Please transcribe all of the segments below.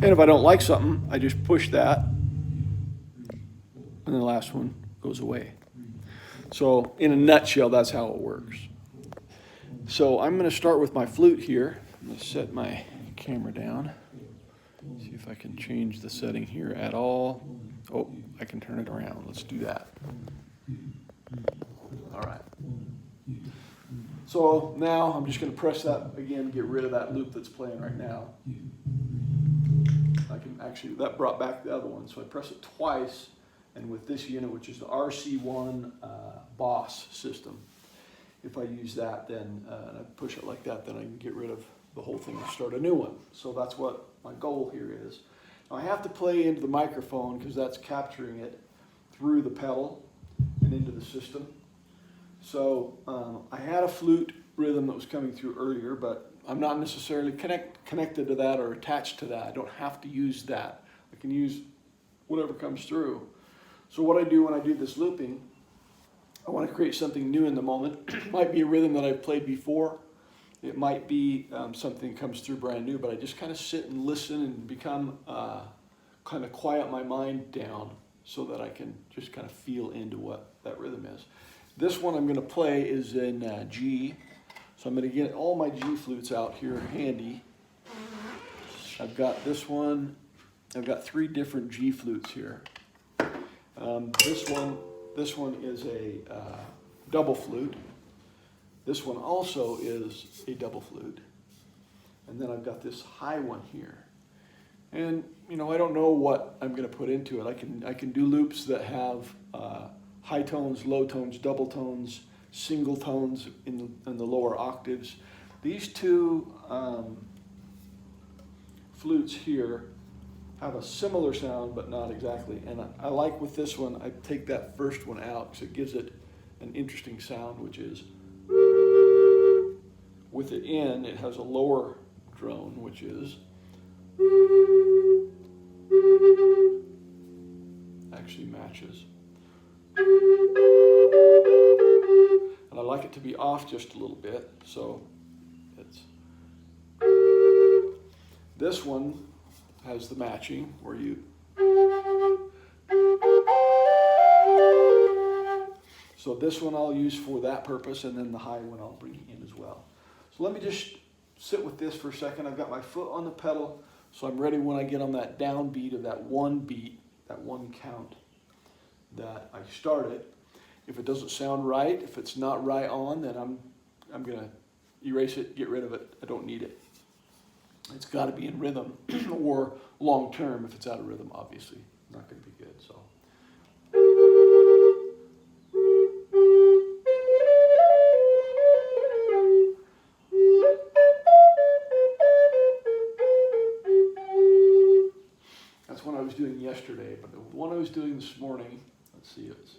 And if I don't like something, I just push that, and the last one goes away. So in a nutshell, that's how it works. So I'm going to start with my flute here. I'm going to set my camera down. See if I can change the setting here at all. Oh, I can turn it around. Let's do that. All right. So now I'm just going to press that again, get rid of that loop that's playing right now. I can actually, that brought back the other one. So I press it twice, and with this unit, which is the RC1 Boss system, if I use that, then and I push it like that, then I can get rid of the whole thing and start a new one. So that's what my goal here is. Now I have to play into the microphone because that's capturing it through the pedal and into the system. So I had a flute rhythm that was coming through earlier, but I'm not necessarily connected to that or attached to that. I don't have to use that. I can use whatever comes through. So what I do when I do this looping, I want to create something new in the moment. It might be a rhythm that I've played before. It might be something that comes through brand new, but I just kind of sit and listen and become, kind of quiet my mind down so that I can just kind of feel into what that rhythm is. This one I'm going to play is in G. So I'm going to get all my G flutes out here handy. I've got this one. I've got 3 different G flutes here. This one is a double flute. This one also is a double flute. And then I've got this high one here. And you know, I don't know what I'm going to put into it. I can do loops that have high tones, low tones, double tones, single tones in the lower octaves. These 2 flutes here have a similar sound, but not exactly. And I like with this one, I take that first one out because it gives it an interesting sound, which is. with it in, it has a lower drone, which is actually matches. And I like it to be off just a little bit, so it's, this one has the matching where you, so this one I'll use for that purpose, and then the high one I'll bring in as well. So let me just sit with this for a second. I've got my foot on the pedal, so I'm ready when I get on that downbeat of that one beat, that one count that I started. If it doesn't sound right, if it's not right on, then I'm gonna erase it, get rid of it. I don't need it. It's got to be in rhythm, or long term. If it's out of rhythm, obviously not going to be good. So. That's one I was doing yesterday, but the one I was doing this morning, let's see, it's.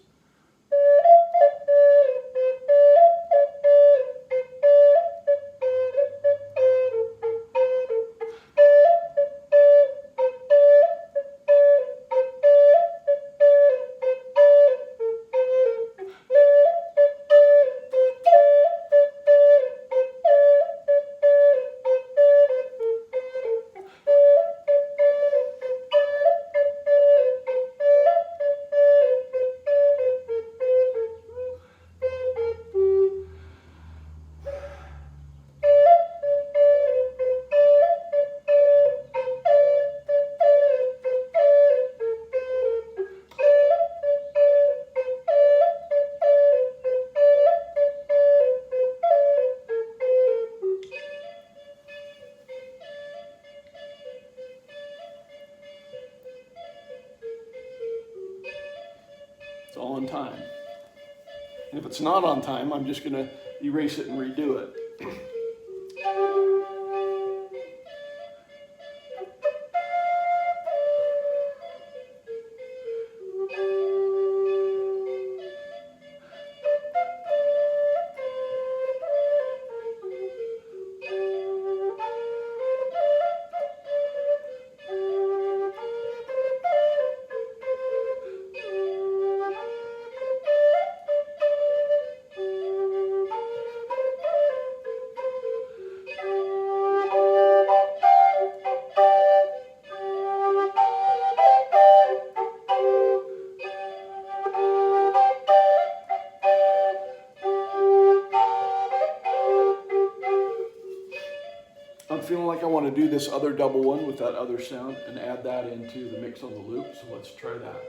It's on time. And if it's not on time, I'm just going to erase it and redo it. I'm feeling like I want to do this other double one with that other sound and add that into the mix on the loop, so let's try that.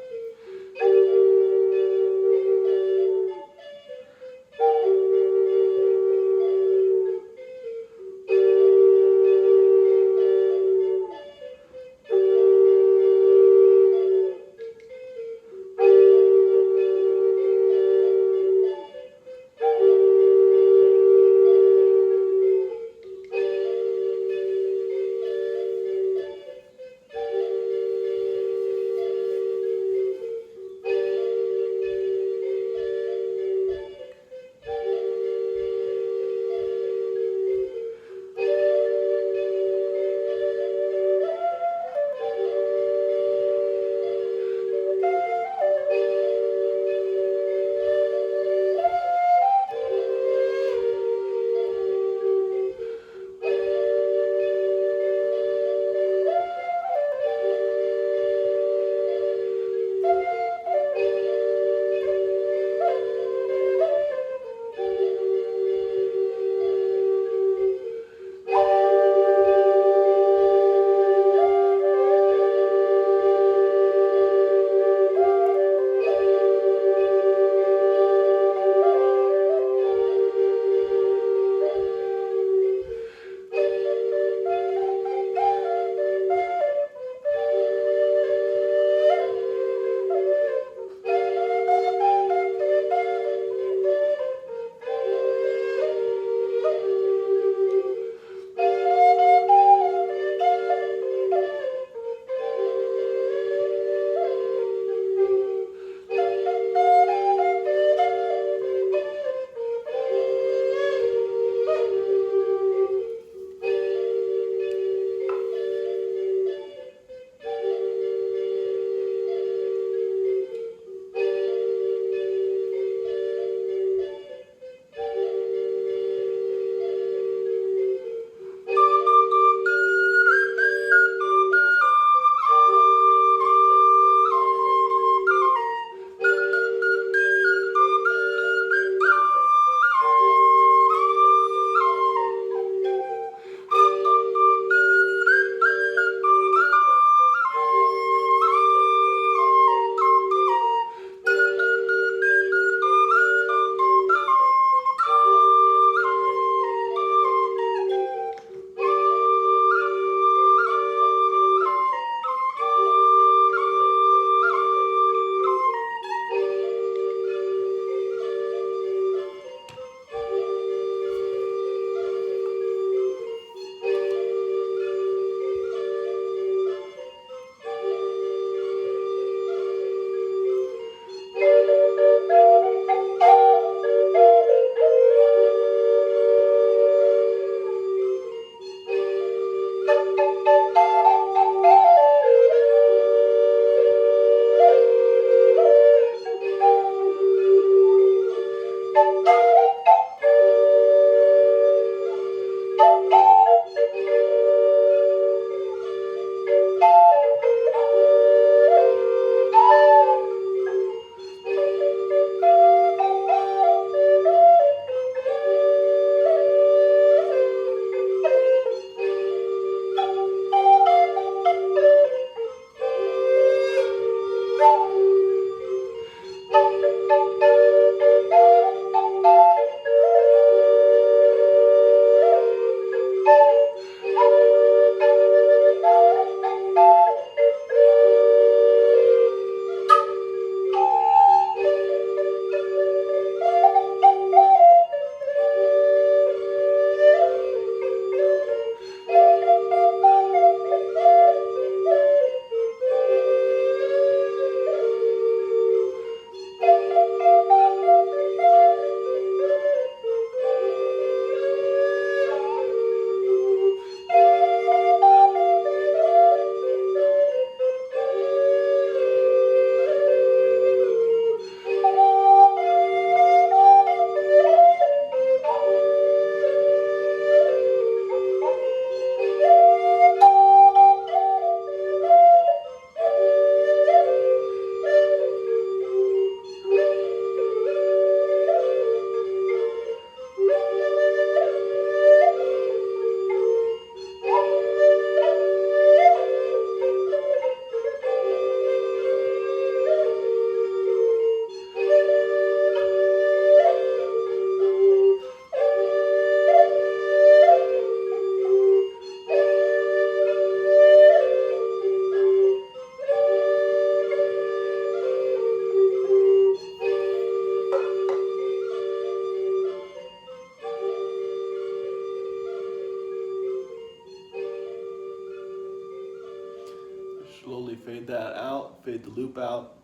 fade that out, fade the loop out.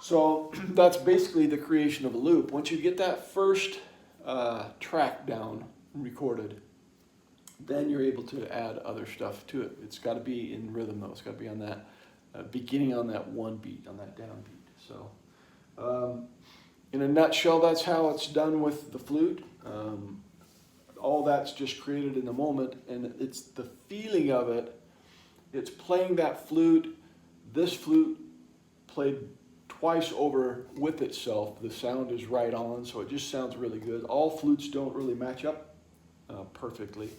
So that's basically the creation of a loop. Once you get that first track down recorded, then you're able to add other stuff to it. It's got to be in rhythm though. It's got to be on that beginning on that one beat, on that downbeat. So in a nutshell, that's how it's done with the flute. All that's just created in the moment, and it's the feeling of it. It's playing that flute. This flute played twice over with itself. The sound is right on, so it just sounds really good. All flutes don't really match up perfectly,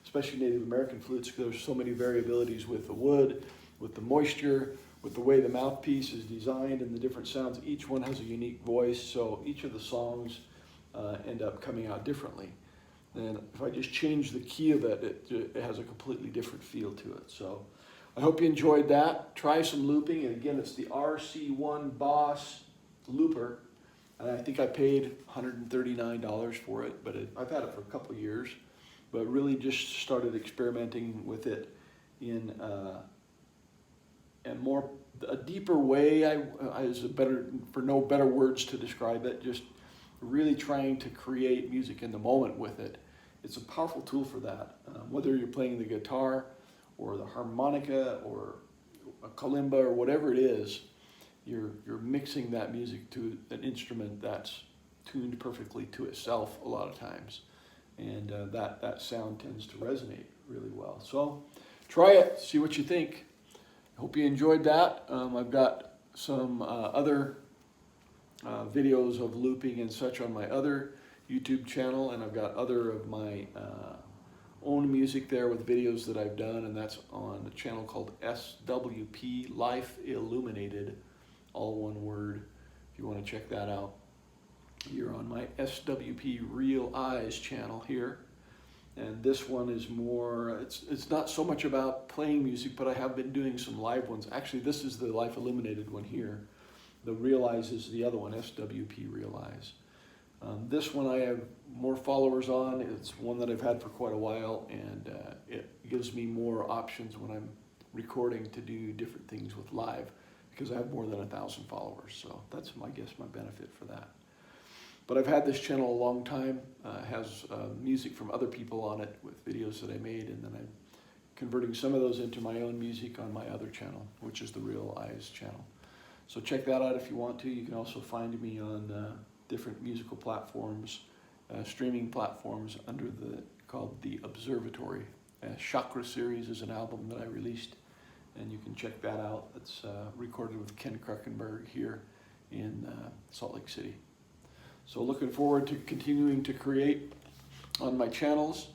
especially Native American flutes, because there's so many variabilities with the wood, with the moisture, with the way the mouthpiece is designed and the different sounds. Each one has a unique voice, so each of the songs end up coming out differently. And if I just change the key of it, it has a completely different feel to it. So I hope you enjoyed that. Try some looping, and again, it's the RC1 Boss Looper, and I think I paid $139 for it, but I've had it for a couple of years, but really just started experimenting with it in a deeper way. For no better words to describe it, just really trying to create music in the moment with it. It's a powerful tool for that. Whether you're playing the guitar or the harmonica or a kalimba or whatever it is, you're mixing that music to an instrument that's tuned perfectly to itself a lot of times. And that sound tends to resonate really well. So try it, see what you think. I hope you enjoyed that. I've got some other videos of looping and such on my other YouTube channel, and I've got other of my own music there with videos that I've done, and that's on a channel called SWP Life Illuminated, all one word, if you want to check that out. You're on my SWP Real Eyes channel here, and this one is more, it's not so much about playing music, but I have been doing some live ones. Actually, this is the Life Illuminated one here. The Real Eyes is the other one, SWP Real Eyes. This one I have more followers on. It's one that I've had for quite a while, and it gives me more options when I'm recording to do different things with live, because I have more than 1,000 followers. So that's, I guess, my benefit for that. But I've had this channel a long time. It has music from other people on it with videos that I made, and then I'm converting some of those into my own music on my other channel, which is the Real Eyes channel. So check that out if you want to. You can also find me on different musical platforms, streaming platforms called The Observatory. Chakra Series is an album that I released, and you can check that out. It's recorded with Ken Kruckenberg here in Salt Lake City. So looking forward to continuing to create on my channels.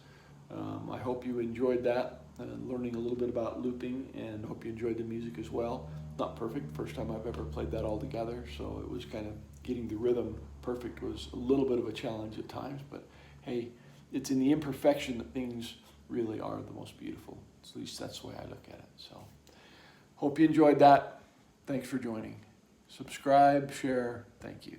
I hope you enjoyed that, learning a little bit about looping, and hope you enjoyed the music as well. Not perfect, first time I've ever played that all together, so it was kind of getting the rhythm perfect was a little bit of a challenge at times, but hey, it's in the imperfection that things really are the most beautiful. At least that's the way I look at it. So hope you enjoyed that. Thanks for joining. Subscribe, share, thank you.